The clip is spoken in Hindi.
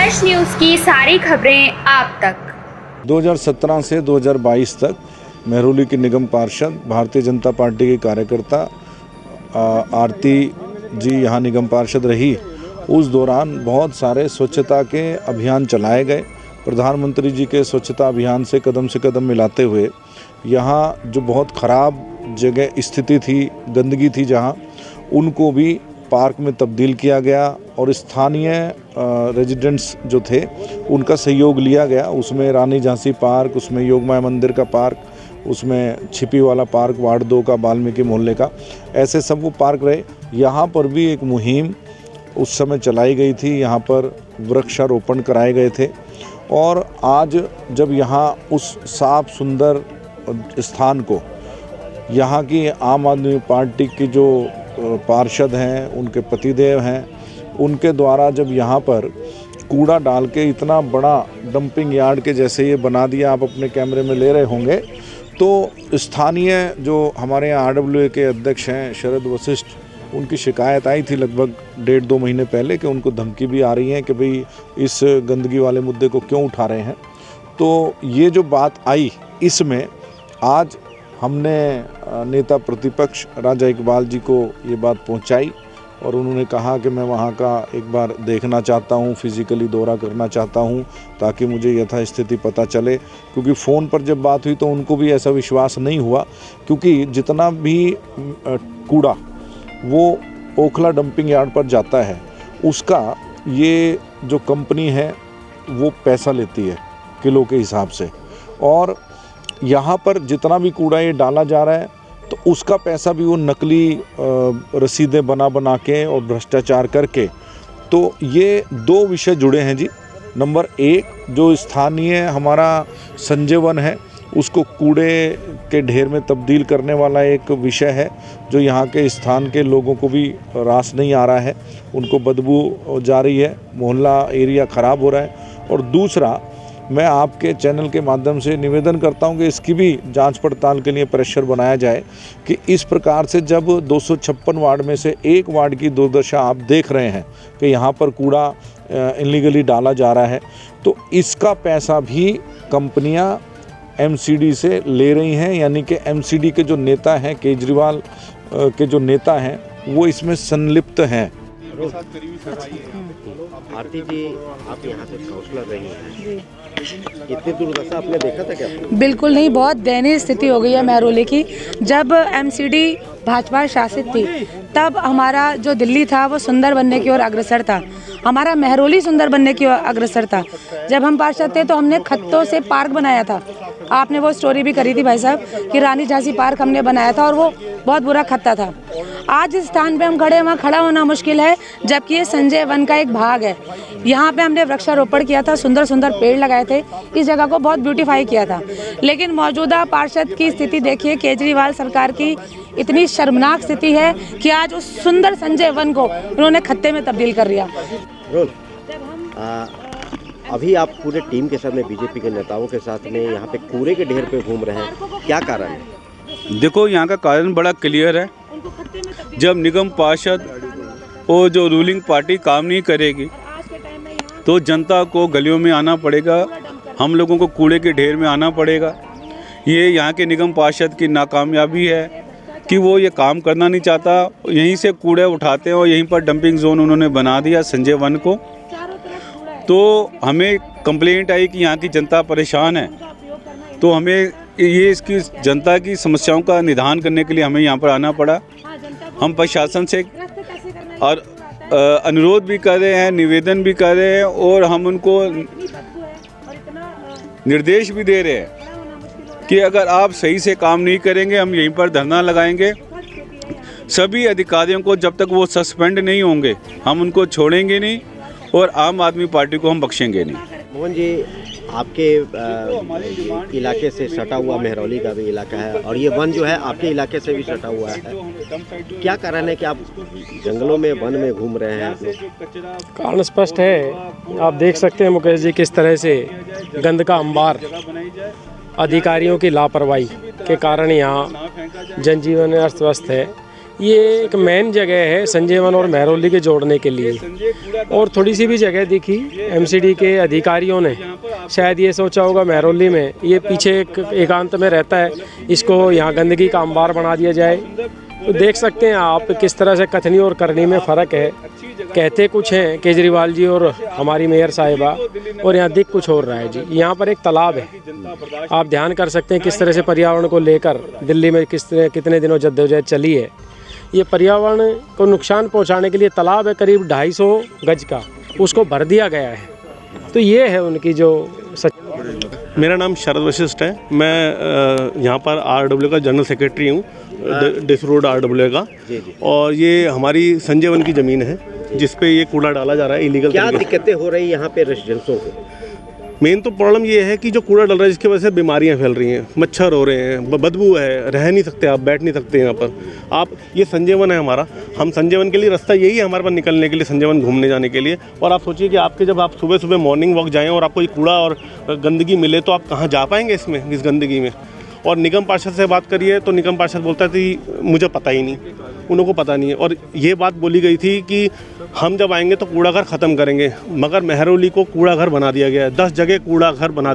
फ्रेश न्यूज़ की सारी खबरें आप तक। 2017 से 2022 तक मेहरौली की निगम पार्षद भारतीय जनता पार्टी की कार्यकर्ता आरती जी यहाँ निगम पार्षद रही। उस दौरान बहुत सारे स्वच्छता के अभियान चलाए गए। प्रधानमंत्री जी के स्वच्छता अभियान से कदम मिलाते हुए यहाँ जो बहुत ख़राब जगह स्थिति थी, गंदगी थी जहाँ, उनको भी पार्क में तब्दील किया गया और स्थानीय रेजिडेंट्स जो थे उनका सहयोग लिया गया। उसमें रानी झांसी पार्क, उसमें योगमाया मंदिर का पार्क, उसमें छिपी वाला पार्क वार्ड 2 का, वाल्मीकि मोहल्ले का, ऐसे सब वो पार्क रहे। यहाँ पर भी एक मुहिम उस समय चलाई गई थी, यहाँ पर वृक्षारोपण कराए गए थे। और आज जब यहाँ उस साफ सुंदर स्थान को यहाँ की आम आदमी पार्टी की जो पार्षद हैं, उनके पतिदेव हैं, उनके द्वारा जब यहाँ पर कूड़ा डाल के इतना बड़ा डंपिंग यार्ड के जैसे ये बना दिया, आप अपने कैमरे में ले रहे होंगे, तो स्थानीय जो हमारे यहाँ RWA के अध्यक्ष हैं शरद वशिष्ठ, उनकी शिकायत आई थी लगभग 1.5-2 महीने पहले कि उनको धमकी भी आ रही है कि भाई इस गंदगी वाले मुद्दे को क्यों उठा रहे हैं। तो ये जो बात आई, इसमें आज हमने नेता प्रतिपक्ष राजा इकबाल जी को ये बात पहुंचाई और उन्होंने कहा कि मैं वहां का एक बार देखना चाहता हूं, फिज़िकली दौरा करना चाहता हूं, ताकि मुझे यथास्थिति पता चले। क्योंकि फ़ोन पर जब बात हुई तो उनको भी ऐसा विश्वास नहीं हुआ, क्योंकि जितना भी कूड़ा वो ओखला डंपिंग यार्ड पर जाता है, उसका ये जो कंपनी है वो पैसा लेती है किलो के हिसाब से, और यहाँ पर जितना भी कूड़ा ये डाला जा रहा है तो उसका पैसा भी वो नकली रसीदें बना के और भ्रष्टाचार करके। तो ये 2 विषय जुड़े हैं जी। नंबर 1, जो स्थानीय हमारा संजय वन है, उसको कूड़े के ढेर में तब्दील करने वाला एक विषय है, जो यहाँ के स्थान के लोगों को भी रास नहीं आ रहा है, उनको बदबू जा रही है, मोहल्ला एरिया ख़राब हो रहा है। और दूसरा, मैं आपके चैनल के माध्यम से निवेदन करता हूं कि इसकी भी जांच पड़ताल के लिए प्रेशर बनाया जाए कि इस प्रकार से जब 256 वार्ड में से एक वार्ड की दुर्दशा आप देख रहे हैं कि यहाँ पर कूड़ा इलीगली डाला जा रहा है, तो इसका पैसा भी कंपनियां MCD से ले रही हैं। यानी कि MCD के जो नेता हैं, केजरीवाल के जो नेता हैं, वो इसमें संलिप्त हैं। आरती जी, आप यहाँ से काउंसलर रही हैं, इतनी दुर्दशा आपने देखा था क्या? बिल्कुल नहीं, बहुत दयनीय स्थिति हो गई है मेहरौली की। जब MCD भाजपा शासित थी तब हमारा जो दिल्ली था वो सुंदर बनने की ओर अग्रसर था, हमारा मेहरौली सुंदर बनने की ओर अग्रसर था। जब हम पार्षद थे तो हमने खत्तों से पार्क बनाया था, आपने वो स्टोरी भी करी थी भाई साहब कि रानी झांसी पार्क हमने बनाया था और वो बहुत बुरा खत्ता था। आज इस स्थान पे हम खड़े हैं, वहाँ खड़ा होना मुश्किल है, जबकि ये संजय वन का एक भाग है। यहाँ पे हमने वृक्षारोपण किया था, सुंदर सुंदर पेड़ लगाए थे, इस जगह को बहुत ब्यूटीफाई किया था। लेकिन मौजूदा पार्षद की स्थिति देखिए, केजरीवाल सरकार की इतनी शर्मनाक स्थिति है कि आज उस सुंदर संजय वन को उन्होंने खत्ते में तब्दील कर दिया। अभी आप पूरे टीम के साथ में, बीजेपी के नेताओं के साथ में यहाँ पे कूड़े के ढेर पे घूम रहे हैं, क्या कारण है? देखो, यहाँ का कारण बड़ा क्लियर है। जब निगम पार्षद और जो रूलिंग पार्टी काम नहीं करेगी तो जनता को गलियों में आना पड़ेगा, हम लोगों को कूड़े के ढेर में आना पड़ेगा। ये यहाँ के निगम पार्षद की नाकामयाबी है कि वो ये काम करना नहीं चाहता, यहीं से कूड़े उठाते हैं और यहीं पर डंपिंग जोन उन्होंने बना दिया संजय वन को। तो हमें कंप्लेंट आई कि यहाँ की जनता परेशान है, तो हमें ये इसकी जनता की समस्याओं का निदान करने के लिए हमें यहाँ पर आना पड़ा। हम प्रशासन से और अनुरोध भी कर रहे हैं, निवेदन भी कर रहे हैं और हम उनको निर्देश भी दे रहे हैं कि अगर आप सही से काम नहीं करेंगे, हम यहीं पर धरना लगाएंगे। सभी अधिकारियों को जब तक वो सस्पेंड नहीं होंगे हम उनको छोड़ेंगे नहीं और आम आदमी पार्टी को हम बख्शेंगे नहीं। मोहन जी, आपके इलाके से सटा हुआ मेहरौली का भी इलाका है और ये वन जो है आपके इलाके से भी सटा हुआ है, क्या कारण है कि आप जंगलों में, वन में घूम रहे हैं? कारण स्पष्ट है, आप देख सकते हैं मुकेश जी किस तरह से गंद का अंबार, अधिकारियों की लापरवाही के कारण यहाँ जनजीवन अस्त व्यस्त है। ये एक मेन जगह है संजय वन और मेहरौली के जोड़ने के लिए। और थोड़ी सी भी जगह दिखी एमसीडी के अधिकारियों ने, शायद ये सोचा होगा मेहरौली में ये पीछे एकांत में रहता है, इसको यहाँ गंदगी का अंबार बना दिया जाए। तो देख सकते हैं आप किस तरह से कथनी और करनी में फ़र्क है। कहते कुछ हैं केजरीवाल जी और हमारी मेयर साहिबा, और यहाँ दिख कुछ और रहा है जी। यहाँ पर एक तालाब है, आप ध्यान कर सकते हैं किस तरह से पर्यावरण को लेकर दिल्ली में कितने दिनों जद्दोजहद चली है। ये पर्यावरण को नुकसान पहुँचाने के लिए तालाब है करीब 250 गज का, उसको भर दिया गया है। तो ये है उनकी जो मेरा नाम शरद वशिष्ठ है। मैं यहाँ पर RW का जनरल सेक्रेटरी हूँ, डिस रोड RW का। और ये हमारी संजय वन की ज़मीन है जिस पे ये कूड़ा डाला जा रहा है इलीगल। क्या दिक्कतें हो रही यहाँ पे रेजिडेंट्सों को? मेन तो प्रॉब्लम ये है कि जो कूड़ा डल रहा है जिसकी वजह से बीमारियां फैल रही हैं, मच्छर हो रहे हैं, बदबू है, रह नहीं सकते आप, बैठ नहीं सकते यहाँ पर आप। ये संजय वन है हमारा, हम संजय वन के लिए रास्ता यही है हमारे पास निकलने के लिए, संजय वन घूमने जाने के लिए। और आप सोचिए कि आपके जब आप सुबह सुबह मॉर्निंग वॉक जाएँ और आपको ये कूड़ा और गंदगी मिले तो आप कहाँ जा पाएंगे इसमें, इस गंदगी में। और निगम पार्षद से बात करिए तो निगम पार्षद बोलता है कि मुझे पता ही नहीं, उनको पता नहीं है। और ये बात बोली गई थी कि हम जब आएंगे तो कूड़ा घर ख़त्म करेंगे, मगर मेहरौली को कूड़ा घर बना दिया गया है। 10 जगह कूड़ा घर बना दिया।